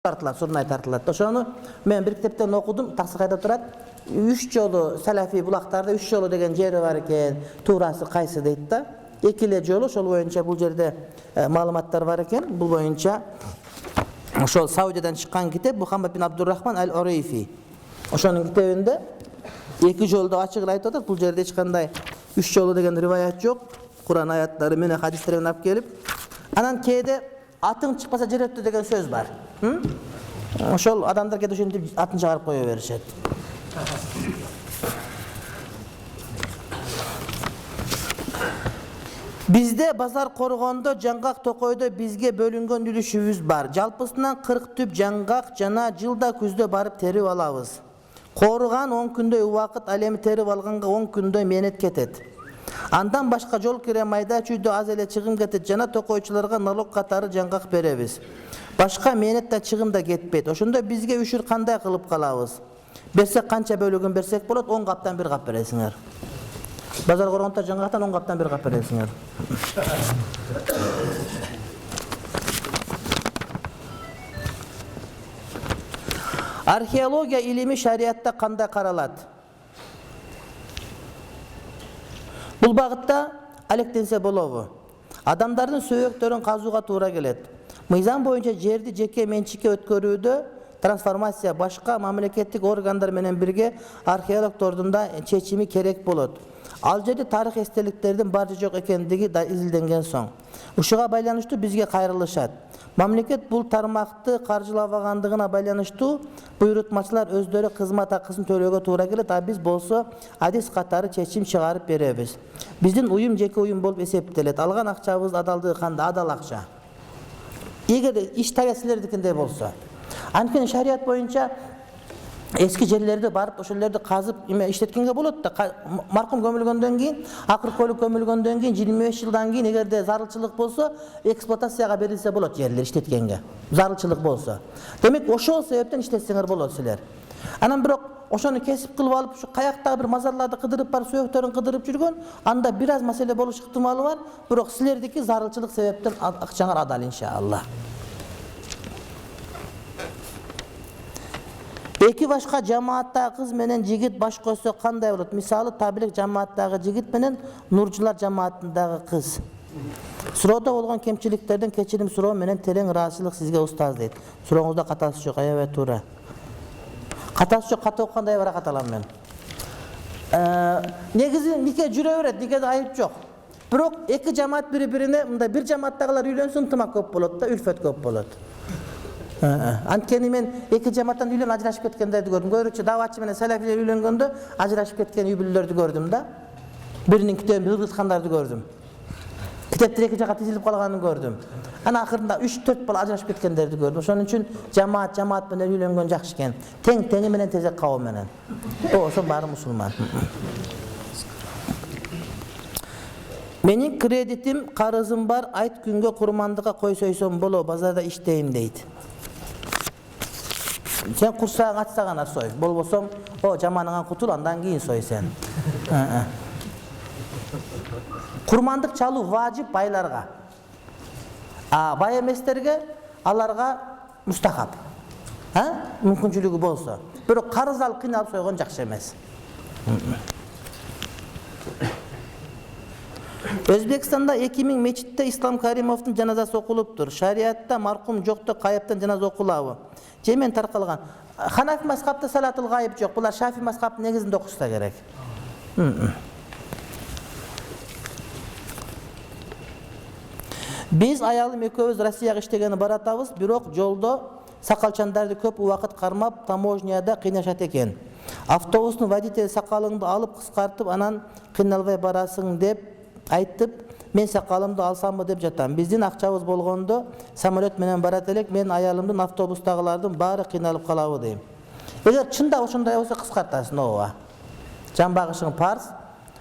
Tartılат, Surnay tartılат. Oşonu men bir kitaptan okudum, Taksakayda turat. 3 jolu Salafi bulaklarda 3 jolu degen jeri var eken, tuurası kaysı deydi da. Ekile jolu, şol boyunca bu jerde malumatlar var eken, bu boyunca şol Saudiyadan çıkan kitap Muhammed bin Abdurrahman al-Urayfi. Oşonun kitabında 2 jolda açık ayet otar, bu jerde çıkanday 3 jolu degen rivayet yok. Kur'an ayatları mene hadislerden alıp gelip anan keyde atın çıkmasa jiretli degen söz var. Şol adamlar kedi şimdi atın çağırıp koyuverişet. Bizde bazar korgonda жаңгак токойдо bizge bölüngön ülüşübüz bar. Жалпысынан 40 tüp жаңгак жана жылда күздө барып терип алабыз. Коруган 10 күндөй убакыт, ал эми терип алганга 10 күндөй менет кетет. Андан башка жол кире майда чүйдө аз эле чыгым кетет жана токойчуларга налог катары жаңгак беребиз. Башка менет да чыгым да кетпейт. Ошондо бизге үшүр кандай кылып калабыз? Берсек канча бөлүгүн берсек болот? 10 каптан 1 кап бересиңер. Базар коргонда жаңгактан 10 каптан 1 кап бересиңер. Археология илими шариатта кандай каралат? Бул багытта алектенсе болобу? Адамдардын сөөктөрүн казууга туура келет. Мыйзам боюнча жерди жеке менчикке өткөрүүдө трансформация башка мамлекеттик органдар менен бирге археологдордун да чечими керек болот. Ал жерде тарых эстеликтердин бар же жок экендиги да изилденген соң. Ушуга байланыштуу бизге кайрылышат. Мамлекет бул тармакты каржылабагандыгына байланыштуу буйрутмачылар өздөрү кызмат акысын төлөөгө туура келет, а биз болсо адис катары чечим чыгарып беребиз. Биздин уюм жеке уюм болуп эсептелет. Алган акчабыз адалдыгы кандай? Адал акча. Эгерде иш табасилердикиндей болсо. Анткени шарият боюнча eski жерлерди барып ошолорду казып иштеткенге болот да. Маркум көмүлгөндөн кийин, акыр көлүк көмүлгөндөн кийин 25 жылдан кийин эгерде зарылчылык болсо, эксплуатацияга берилсе болот жерлер иштеткенге. Зарылчылык болсо. Демек ошол себептен иштетсеңер болот силер. Анан бирок ошону кесип кылып алып, ушу каяктагы бир мазарларды кыдырып барып, сөөктөрүн кыдырып жүргөн, анда бир аз маселе болуш ыктымалы бар, бирок силердики зарылчылык себептен акчаңар адал иншалла. Эки башка жамааттагы кыз менен жигит баш койсо кандай болот? Мисалы, таблик жамааттагы жигит менен нурчулар жамаатындагы кыз. Суроодо болгон кемчиликтерден кечирим суроо менен терең ыраазычылык сизге устаз дейт. Сурооңузда катасы жок, аябай туура. Катасы жок, ката окугандай бара каталам мен. Негизи нике жүрө берет, никеде айып жок. Бирок эки жамаат бири-бирине, мындай бир жамааттагылар үйлөнсө ынтымак көп болот да, үлфөт көп болот. Анткени мен эки жамааттан үйлөн ажырашып кеткендерди көрдүм. Көбүрөөчү даватчы менен салафилер үйлөнгөндө ажырашып кеткен үй-бүлөлөрдү көрдүм да. Биринин китебин кыргызгандарды көрдүм. Китептер эки жака тизилип калганын көрдүм. Анан акырында 3-4 бала ажырашып кеткендерди көрдүм. Ошон үчүн жамаат менен үйлөнгөн жакшы экен. Тең менен тезек кабыл менен. Ошо баары мусулман. Менин кредитим, карызым бар, айт күнгө курмандыкка кой сойсом боло, базарда иштейм дейт. Sen kursağın açsağına soy. Bol bolsam o jamanыңан кутул, андан кийин сой сен. Курмандык чалуу важип байларга. Бай эместерге аларга мустахап. Мүмкүнчүлүгү болсо. Бирок карыз алып кыйналып сойгон жакшы эмес. Өзбекстанда 2000 мечитте Ислам Каримовдун жаназасы окулуптур. Шариатта маркум жокто кайыптан жаназа окулабы? Жемен таркалган. Ханафи мазхабта салатул гайып жок. Булар Шафи мазхабынын негизинде окуса керек. Биз аялым экөөбүз Россияга иштегени баратабыз, бирок жолдо сакалчандарды көп убакыт кармап, таможняда кыйнашат экен. Автобустун водители сакалыңды алып кыскартып, анан кыйналбай барасың деп айтып, мен сакалымды алсамбы деп жатам. Биздин акчабыз болгондо самолет менен барат элек, мен аялымдын автобустагылардын баары кыйналып калабы дейм. Эгер чында ошондой болсо кыскартасың, ооба. Жан багышың парз.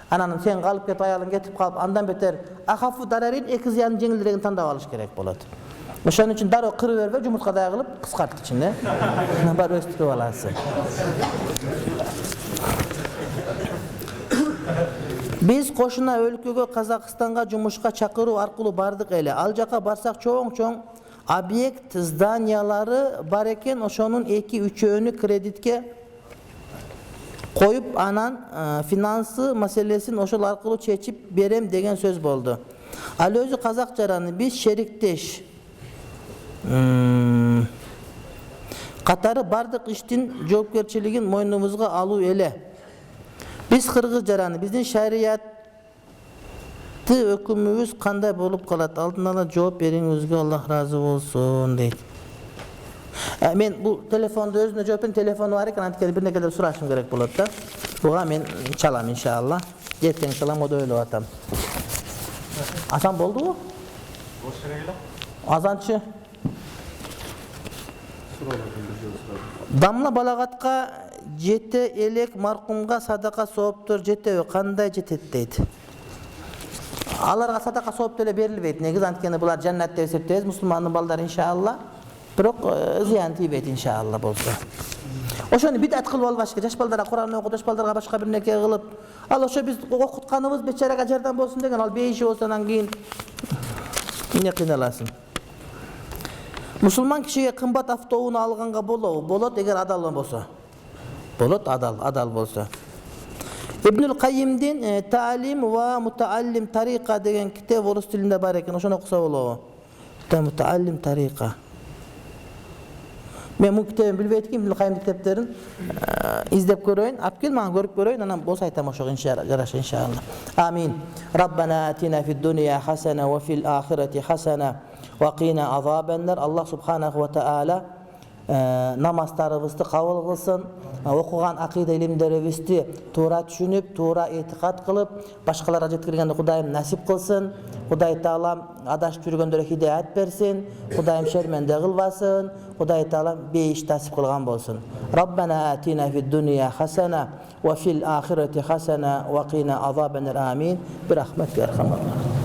Анан сен калып кетип, аялың кетип калып, андан бетер ахафу дарарин, эки зыяндын жеңилдирээкин тандап алыш керек болот. Ошон үчүн дароо кырып бербей, жумурткадай кылып кыскарткычын, бар өстүрүп аласың. Biz koşuna өлкөгө Казакстанга жумушка чакыруу аркылуу бардык эле. Ал жака барсак чоң объект зданиялары бар экен, ошонун 2-3-өөнү кредитке коюп, анан финансы маселесин ошол аркылуу чечип берем деген сөз болду. Ал өзү казак жараны, биз шериктеш катары бардык иштин жоопкерчилигин мойнубузга алуу эле. Биз кыргыз жараны, биздин шариятты өкүмүбүз кандай болуп калат? Алдын ала жооп бериңизге Аллах разы болсун дейт. Мен бул телефонду өзүнө жооп берем, телефону бар экен, анткени бир нерселер сурашым керек болот да. Буга мен чалам иншалла. Эртең чалам, ода ойлоп атам. Асан болдубу? Азанчы. Дамла балагатка жете элек, маркумга садака сооптор жетеби? Кандай жетет дейт. Аларга садака сооп деле берилбейт. Негизи анткени булар жаннатта деп эсептейбиз, мусулмандын балдары иншалла. Бирок зыян тийбейт иншалла болсо. Ошону бидат кылып албаш керек. Жаш балдарга Кур'ан окуп, жаш балдарга башка бир нерсе кылып, ал ошо биз окутканыбыз бечарага жардам болсун деген, ал бейиши болсо анан кийин эмне кыйналасың. Мусулман кишиге кымбат автоунаа алганга болобу? Болот, эгер адал болсо. Болот, адал болсо. Ибнул Кайимдин Таалим ва Мутааллим тарика деген китеп орус тилинде бар экен, ошону окуса болобу? Мутааллим тарика. Мен бул китебин билбейт экенмин, Ибнул Кайимдин китептерин издеп көрөйүн, алып кел мага көрүп көрөйүн, анан болсо айтам ошого жараша иншалла. Амин. Раббана атина фид дунья хасана ва фил ахирати хасана ва кина азабан-нар. Аллах субханаху ва таала намаздарыбызды кабыл кылсын, окуган акыйда илимдерибизди туура түшүнүп, туура этикад кылып, башкаларга жеткиргенди Кудайым насип кылсын. Кудай Таалам адашып жүргөндөргө хидаят берсин, Кудайым шерменде кылбасын, Кудай Таалам бейиш насип кылган болсун. Раббана атина фид дунья хасана ва фил ахирати хасана ва кина азабан-нар. Амин. Бирахматика я архамар рахимин.